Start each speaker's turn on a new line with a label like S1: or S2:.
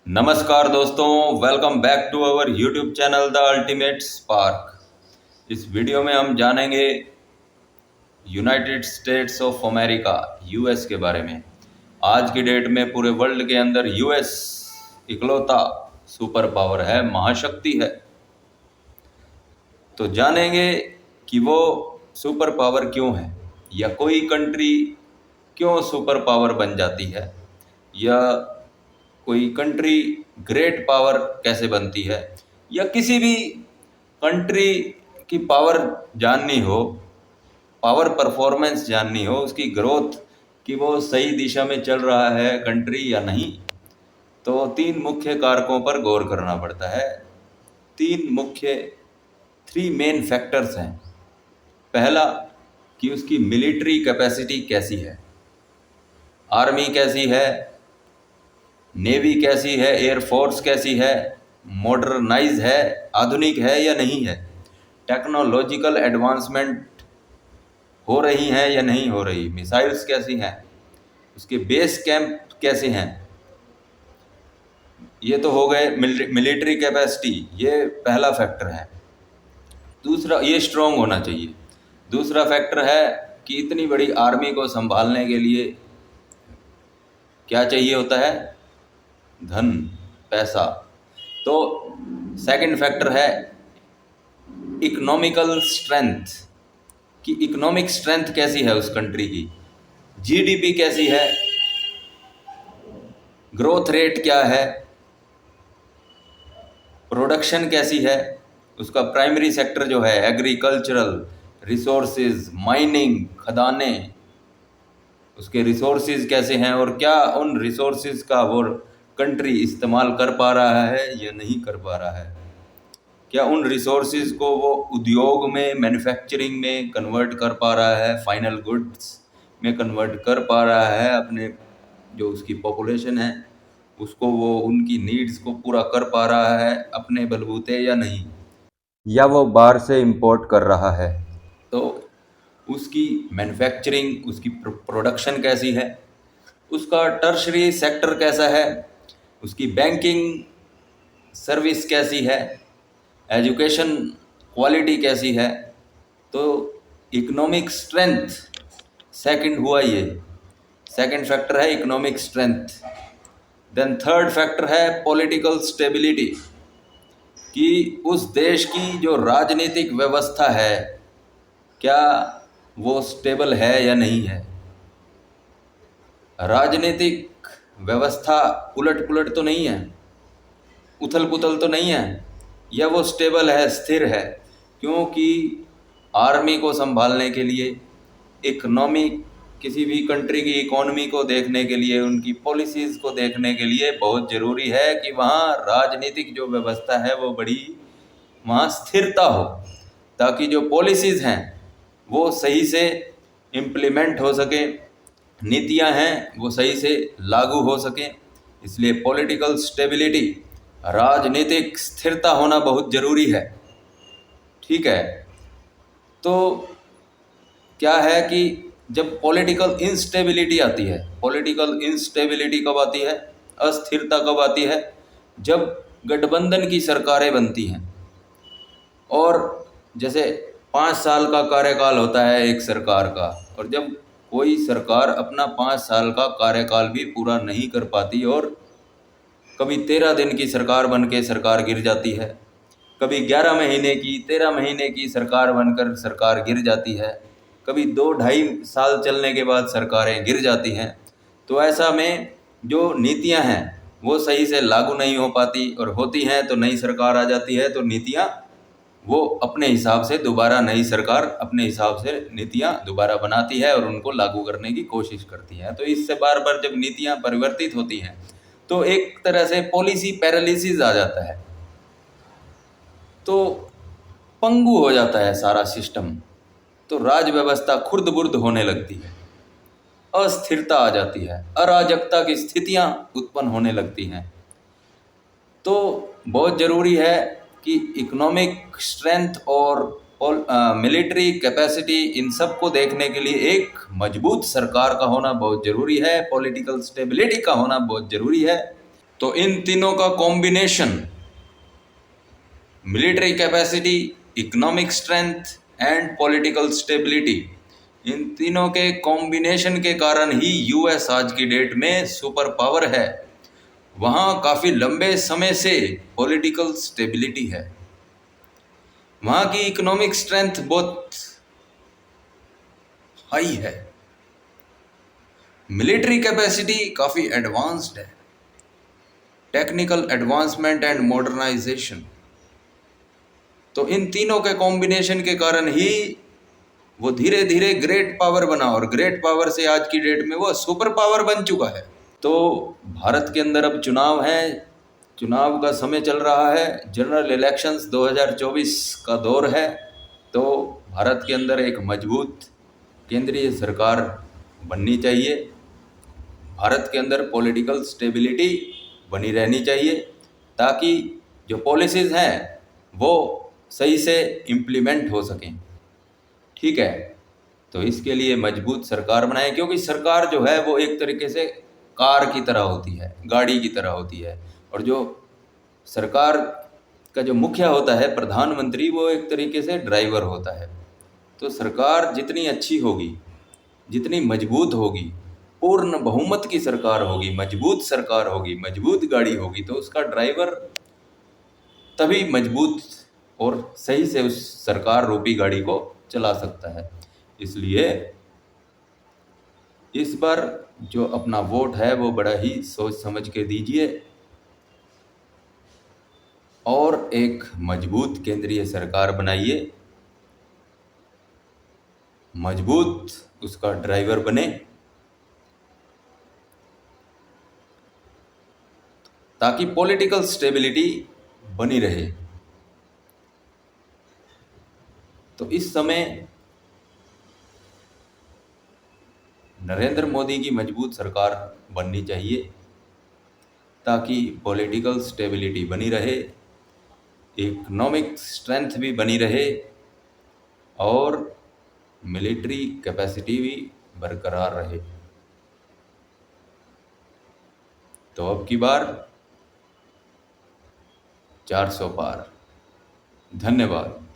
S1: नमस्कार दोस्तों, welcome back to our YouTube channel the ultimate spark. इस वीडियो में हम जानेंगे United States of America US के बारे में। आज की डेट में पूरे वर्ल्ड के अंदर यूएस इकलौता सुपर पावर है, महाशक्ति है। तो जानेंगे कि वो सुपर पावर क्यों है, या कोई कंट्री क्यों सुपर पावर बन जाती है, या कोई कंट्री ग्रेट पावर कैसे बनती है, या किसी भी कंट्री की पावर जाननी हो, पावर परफॉर्मेंस जाननी हो, उसकी ग्रोथ कि वो सही दिशा में चल रहा है कंट्री या नहीं, तो तीन मुख्य कारकों पर गौर करना पड़ता है। थ्री मेन फैक्टर्स हैं। पहला कि उसकी मिलिट्री कैपेसिटी कैसी है, आर्मी कैसी है, नेवी कैसी है, एयरफोर्स कैसी है, मॉडर्नाइज है, आधुनिक है या नहीं है, टेक्नोलॉजिकल एडवांसमेंट हो रही हैं या नहीं हो रही, मिसाइल्स कैसी हैं, उसके बेस कैंप कैसे हैं। ये तो हो गए मिलिट्री कैपेसिटी, ये पहला फैक्टर है। दूसरा, ये स्ट्रॉन्ग होना चाहिए। दूसरा फैक्टर है कि इतनी बड़ी आर्मी को संभालने के लिए क्या चाहिए होता है, धन, पैसा। तो सेकंड फैक्टर है इकोनॉमिकल स्ट्रेंथ, कि इकोनॉमिक स्ट्रेंथ कैसी है उस कंट्री की, जीडीपी कैसी है, ग्रोथ रेट क्या है, प्रोडक्शन कैसी है, उसका प्राइमरी सेक्टर जो है एग्रीकल्चरल रिसोर्सेज, माइनिंग, खदानें, उसके रिसोर्सेज कैसे हैं, और क्या उन रिसोर्सेज का वो कंट्री इस्तेमाल कर पा रहा है या नहीं कर पा रहा है, क्या उन रिसोर्सेज को वो उद्योग में, मैन्युफैक्चरिंग में कन्वर्ट कर पा रहा है, फाइनल गुड्स में कन्वर्ट कर पा रहा है, अपने जो उसकी पॉपुलेशन है उसको वो उनकी नीड्स को पूरा कर पा रहा है अपने बलबूते या नहीं, या वो बाहर से इंपोर्ट कर रहा है। तो उसकी मैन्युफैक्चरिंग, उसकी प्रोडक्शन कैसी है, उसका टर्शरी सेक्टर कैसा है, उसकी बैंकिंग सर्विस कैसी है, एजुकेशन क्वालिटी कैसी है। तो इकोनॉमिक स्ट्रेंथ सेकंड हुआ, ये सेकंड फैक्टर है economic strength. Then third factor है पॉलिटिकल स्टेबिलिटी, कि उस देश की जो राजनीतिक व्यवस्था है क्या वो स्टेबल है या नहीं है। राजनीतिक व्यवस्था उलट पुलट तो नहीं है, उथल पुथल तो नहीं है, या वो स्टेबल है, स्थिर है। क्योंकि आर्मी को संभालने के लिए, इकोनॉमी, किसी भी कंट्री की इकोनॉमी को देखने के लिए, उनकी पॉलिसीज़ को देखने के लिए बहुत ज़रूरी है कि वहाँ राजनीतिक जो व्यवस्था है वो बड़ी, वहाँ स्थिरता हो, ताकि जो पॉलिसीज़ हैं वो सही से इम्प्लीमेंट हो सके, नीतियां हैं वो सही से लागू हो सकें। इसलिए पॉलिटिकल स्टेबिलिटी, राजनीतिक स्थिरता होना बहुत ज़रूरी है। ठीक है। तो क्या है कि जब पॉलिटिकल इंस्टेबिलिटी आती है, पॉलिटिकल इंस्टेबिलिटी कब आती है, अस्थिरता कब आती है, जब गठबंधन की सरकारें बनती हैं। और जैसे 5 साल का कार्यकाल होता है एक सरकार का, और जब कोई सरकार अपना 5 साल का कार्यकाल भी पूरा नहीं कर पाती, और कभी 13 दिन की सरकार बन के सरकार गिर जाती है, कभी 11 महीने की, 13 महीने की सरकार बनकर सरकार गिर जाती है, कभी 2-2.5 साल चलने के बाद सरकारें गिर जाती हैं। तो ऐसा में जो नीतियां हैं वो सही से लागू नहीं हो पाती, और होती हैं तो नई सरकार आ जाती है, तो नीतियां वो अपने हिसाब से दोबारा, नई सरकार अपने हिसाब से नीतियां दोबारा बनाती है और उनको लागू करने की कोशिश करती है। तो इससे बार बार जब नीतियां परिवर्तित होती हैं तो एक तरह से पॉलिसी पैरालिसिस आ जाता है, तो पंगु हो जाता है सारा सिस्टम, तो राज व्यवस्था खुर्द बुर्द होने लगती है, अस्थिरता आ जाती है, अराजकता की स्थितियां उत्पन्न होने लगती हैं। तो बहुत ज़रूरी है कि इकोनॉमिक स्ट्रेंथ और मिलिट्री कैपेसिटी, इन सब को देखने के लिए एक मजबूत सरकार का होना बहुत ज़रूरी है, पॉलिटिकल स्टेबिलिटी का होना बहुत ज़रूरी है। तो इन तीनों का combination, military capacity, economic strength and political stability, इन तीनों के कॉम्बिनेशन के कारण ही यूएस आज की डेट में सुपर पावर है। वहाँ काफ़ी लंबे समय से पॉलिटिकल स्टेबिलिटी है, वहाँ की इकोनॉमिक स्ट्रेंथ बहुत हाई है, मिलिट्री कैपेसिटी काफ़ी एडवांस्ड है, टेक्निकल एडवांसमेंट एंड मॉडर्नाइजेशन। तो इन तीनों के कॉम्बिनेशन के कारण ही वो धीरे धीरे ग्रेट पावर बना, और ग्रेट पावर से आज की डेट में वो सुपर पावर बन चुका है। तो भारत के अंदर अब चुनाव है, चुनाव का समय चल रहा है, जनरल इलेक्शंस 2024 का दौर है। तो भारत के अंदर एक मजबूत केंद्रीय सरकार बननी चाहिए, भारत के अंदर पॉलिटिकल स्टेबिलिटी बनी रहनी चाहिए, ताकि जो पॉलिसीज़ हैं वो सही से इम्प्लीमेंट हो सकें। ठीक है, तो इसके लिए मजबूत सरकार बनाएं, क्योंकि सरकार जो है वो एक तरीके से कार की तरह होती है, गाड़ी की तरह होती है, और जो सरकार का जो मुखिया होता है, प्रधानमंत्री, वो एक तरीके से ड्राइवर होता है। तो सरकार जितनी अच्छी होगी, जितनी मजबूत होगी, पूर्ण बहुमत की सरकार होगी, मजबूत सरकार होगी, मजबूत गाड़ी होगी, तो उसका ड्राइवर तभी मजबूत और सही से उस सरकार रूपी गाड़ी को चला सकता है। इसलिए इस बार जो अपना वोट है वो बड़ा ही सोच समझ के दीजिए, और एक मजबूत केंद्रीय सरकार बनाइए, मजबूत उसका ड्राइवर बने, ताकि पॉलिटिकल स्टेबिलिटी बनी रहे। तो इस समय नरेंद्र मोदी की मजबूत सरकार बननी चाहिए, ताकि पॉलिटिकल स्टेबिलिटी बनी रहे, इकोनॉमिक स्ट्रेंथ भी बनी रहे, और मिलिट्री कैपेसिटी भी बरकरार रहे। तो अब की बार 400 पार। धन्यवाद।